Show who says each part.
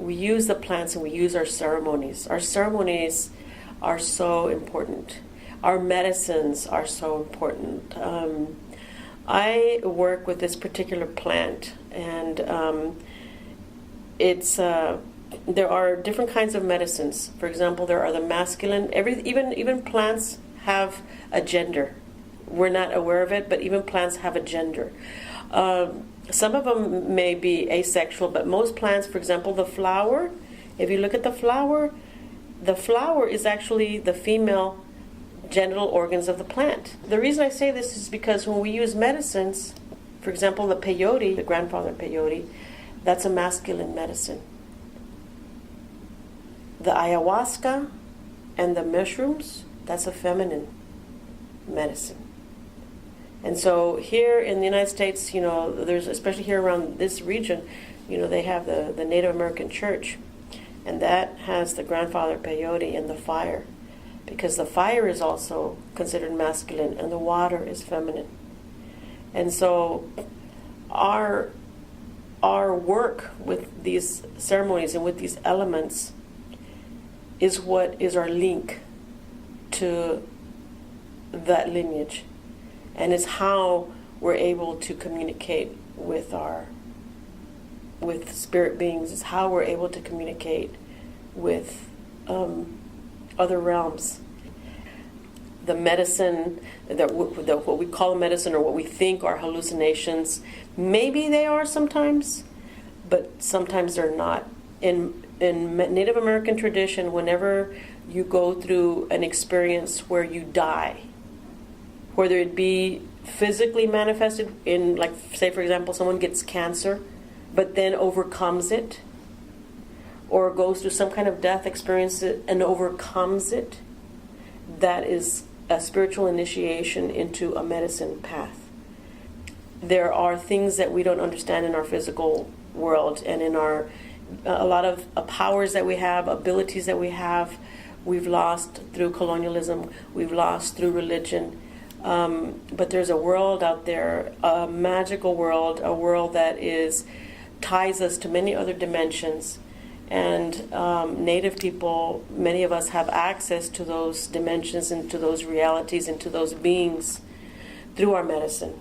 Speaker 1: we use the plants and we use our ceremonies. Our ceremonies are so important. Our medicines are so important. I work with this particular plant, and there are different kinds of medicines. For example, there are the masculine. Even plants have a gender. We're not aware of it, but even plants have a gender. Some of them may be asexual, but most plants, for example, the flower, if you look at the flower is actually the female genital organs of the plant. The reason I say this is because when we use medicines, for example, the peyote, the grandfather peyote, that's a masculine medicine. The ayahuasca and the mushrooms, that's a feminine medicine. And so here in the United States, there's, especially here around this region, they have the Native American church, and that has the grandfather peyote and the fire, because the fire is also considered masculine and the water is feminine. And so our work with these ceremonies and with these elements is what is our link to that lineage, and it's how we're able to communicate with spirit beings. It's how we're able to communicate with other realms. The medicine, what we call medicine, or what we think are hallucinations, maybe they are sometimes, but sometimes they're not. In Native American tradition, whenever you go through an experience where you die, whether it be physically manifested in, like, say for example, someone gets cancer but then overcomes it, or goes through some kind of death experience and overcomes it, that is a spiritual initiation into a medicine path. There are things that we don't understand in our physical world, and in a lot of powers that we have, abilities that we have, we've lost through colonialism, we've lost through religion. But there's a world out there, a magical world, a world that ties us to many other dimensions. And Native people, many of us have access to those dimensions and to those realities and to those beings through our medicine.